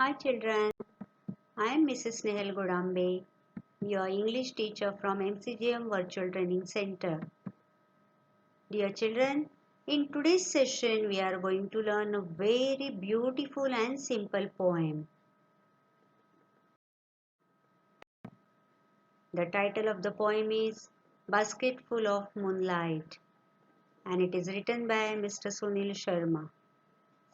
Hi children, I am Mrs. Nehal Godambe, your English teacher from MCGM Virtual Training Center. Dear children, in today's session we are going to learn a very beautiful and simple poem. The title of the poem is Basketful of Moonlight and it is written by Mr. Sunil Sharma.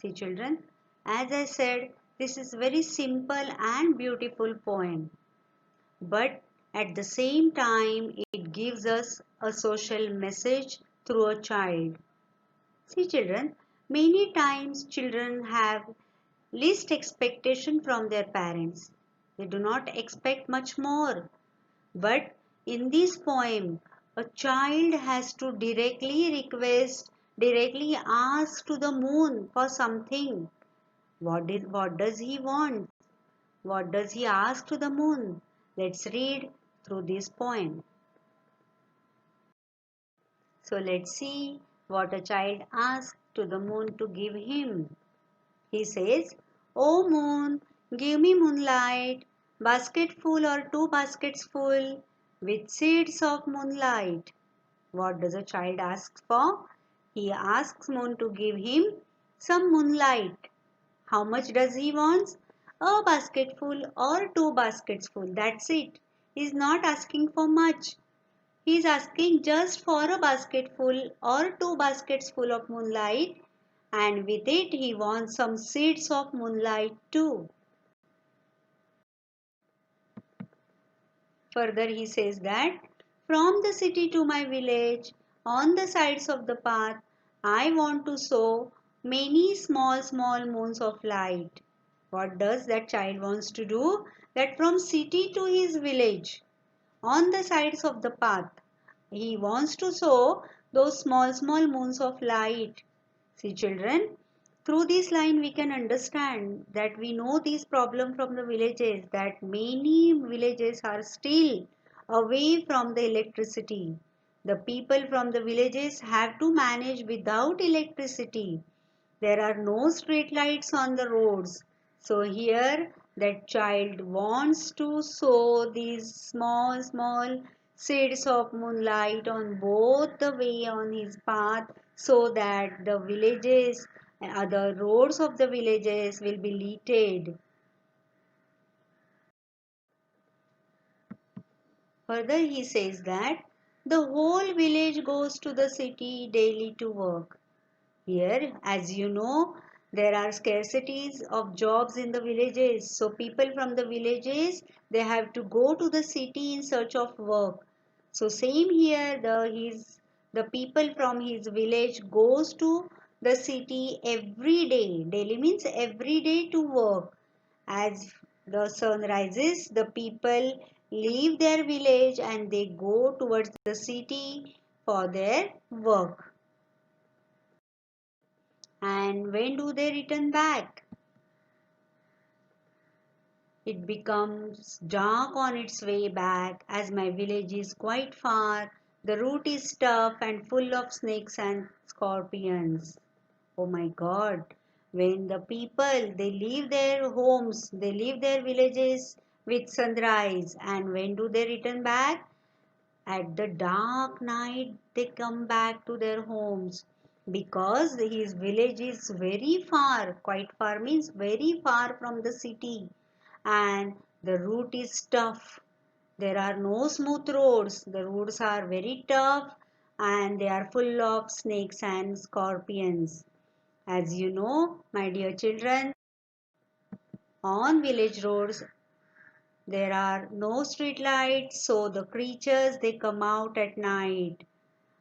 See children, as I said, this is very simple and beautiful poem. But at the same time it gives us a social message through a child. See children, many times children have least expectation from their parents. They do not expect much more. But in this poem, a child has to directly ask to the moon for something. What does he want? What does he ask to the moon? Let's read through this poem. So let's see what a child asks to the moon to give him. He says, "O moon, give me moonlight, basketful or two baskets full, with seeds of moonlight." What does a child ask for? He asks moon to give him some moonlight. How much does he want? A basketful or two baskets full. That's it. He is not asking for much. He is asking just for a basketful or two baskets full of moonlight, and with it he wants some seeds of moonlight too. Further he says that from the city to my village, on the sides of the path, I want to sow many small moons of light. What does that child wants to do? That from city to his village, on the sides of the path, he wants to sow those small moons of light. See children, through this line we can understand that we know this problem from the villages, that many villages are still away from the electricity. The people from the villages have to manage without electricity. There are no street lights on the roads. So here that child wants to sow these small seeds of moonlight on both the way on his path, so that the villages, the roads of the villages will be lighted. Further he says that the whole village goes to the city daily to work. Here, as you know, there are scarcities of jobs in the villages. So people from the villages, they have to go to the city in search of work. So same here, the people from his village goes to the city every day. Daily means every day to work. As the sun rises, the people leave their village and they go towards the city for their work. And when do they return back? It becomes dark on its way back, as my village is quite far. The route is tough and full of snakes and scorpions. Oh my God. When the people, they leave their homes, they leave their villages with sunrise. And when do they return back? At the dark night, they come back to their homes, because his village is very far. Quite far means very far from the city, and the route is tough. There are no smooth roads. The roads are very tough and they are full of snakes and scorpions. As you know, my dear children, on village roads there are no street lights, so the creatures, they come out at night.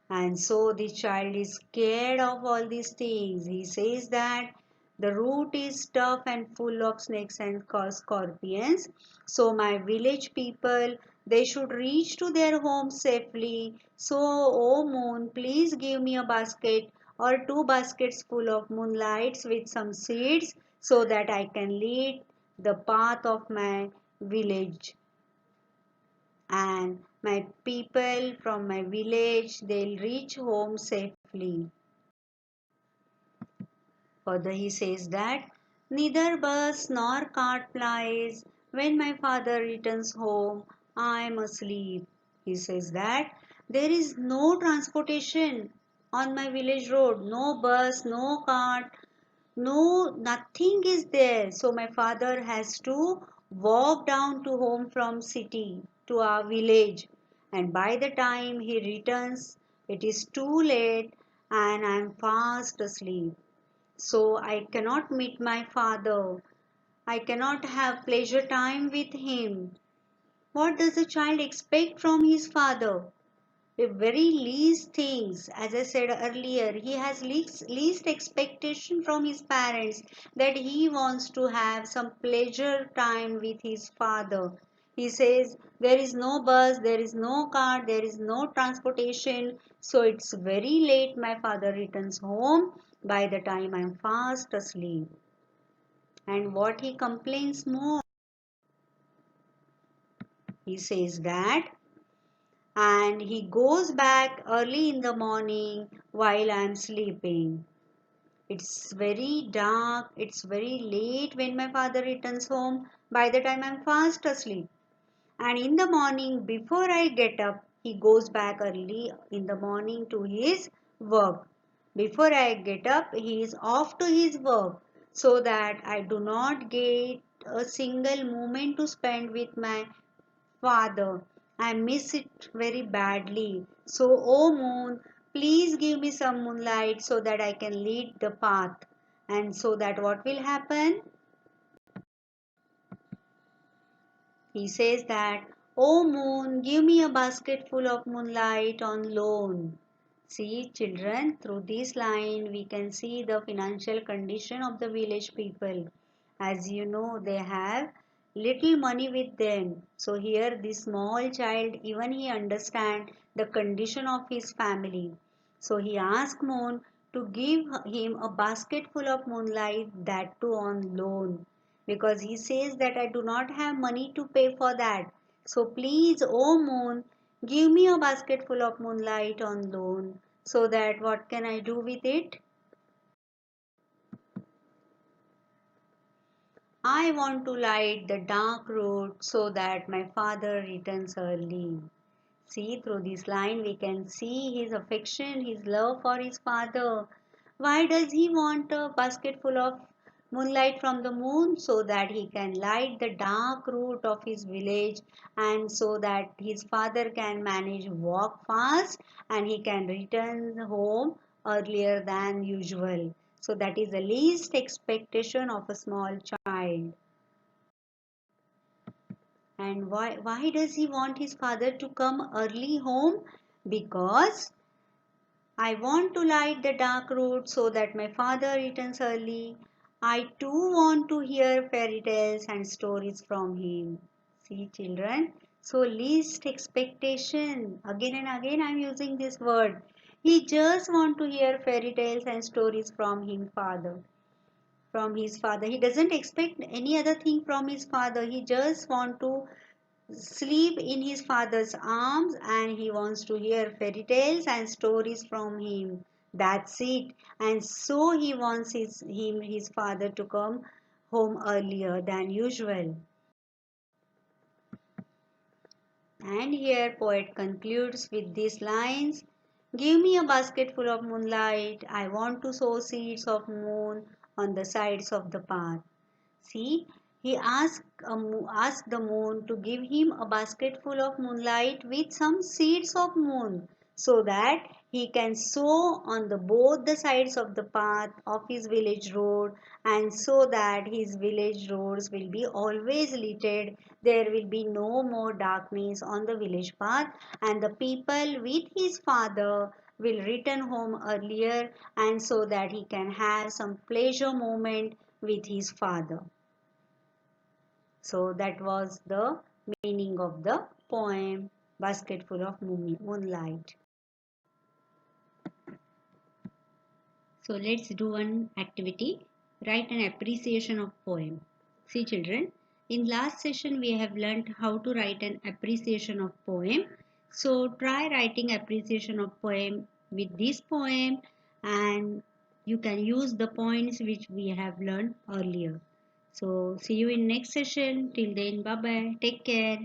And so the child is scared of all these things. He says that the route is tough and full of snakes and scorpions. So my village people, they should reach to their homes safely. So, oh moon, please give me a basket or two baskets full of moonlights with some seeds, so that I can lead the path of my village, and my people from my village, they'll reach home safely. Further he says that Neither bus nor cart plies. When my father returns home, I am asleep. He says that there is no transportation on my village road, no bus, no cart, no, nothing is there. So my father has to walk down to home from city to our village. And by the time he returns, it is too late and I am fast asleep. So I cannot meet my father. I cannot have pleasure time with him. What does a child expect from his father? The very least things, as I said earlier, he has least expectation from his parents, that he wants to have some pleasure time with his father. He says there is no bus, there is no car, there is no transportation, so it's very late. My father returns home by the time I'm fast asleep. And what he complains more, he says that, and he goes back early in the morning while I'm sleeping. It's very dark, it's very late when my father returns home by the time I'm fast asleep. And in the morning, before I get up, he goes back early in the morning to his work. Before I get up, he is off to his work, so that I do not get a single moment to spend with my father. I miss it very badly. So, O moon, please give me some moonlight so that I can lead the path. And so that what will happen? He says that, O moon, give me a basket full of moonlight on loan. See, children, through this line we can see the financial condition of the village people. As you know, they have little money with them. So here this small child, even he understand the condition of his family. So he asked Moon to give him a basket full of moonlight, that too on loan, because he says that I do not have money to pay for that. So please, O moon, give me a basket full of moonlight on loan, so that what can I do with it? I want to light the dark road so that my father returns early. See, through this line we can see his affection, his love for his father. Why does he want a basket full of moonlight from the moon? So that he can light the dark route of his village, and so that his father can manage walk fast and he can return home earlier than usual. So that is the least expectation of a small child. And why does he want his father to come early home? Because I want to light the dark road so that my father returns early. I too want to hear fairy tales and stories from him. See, children, so least expectation. Again and again I am using this word. He just want to hear fairy tales and stories from him father. From his father. He doesn't expect any other thing from his father. He just want to sleep in his father's arms, and he wants to hear fairy tales and stories from him. That's it. And so he wants his father to come home earlier than usual. And here poet concludes with these lines. Give me a basket full of moonlight. I want to sow seeds of moon on the sides of the path. See, he asked the moon to give him a basket full of moonlight with some seeds of moon, so that he can sow on the both the sides of the path of his village road, and so that his village roads will be always lighted. There will be no more darkness on the village path, and the people with his father will return home earlier, and so that he can have some pleasure moment with his father. So that was the meaning of the poem Basketful of Moonlight. So let's do one activity. Write an appreciation of poem. See children, in last session we have learnt how to write an appreciation of poem. So try writing appreciation of poem with this poem, and you can use the points which we have learned earlier. So see you in next session. Till then, bye bye. Take care.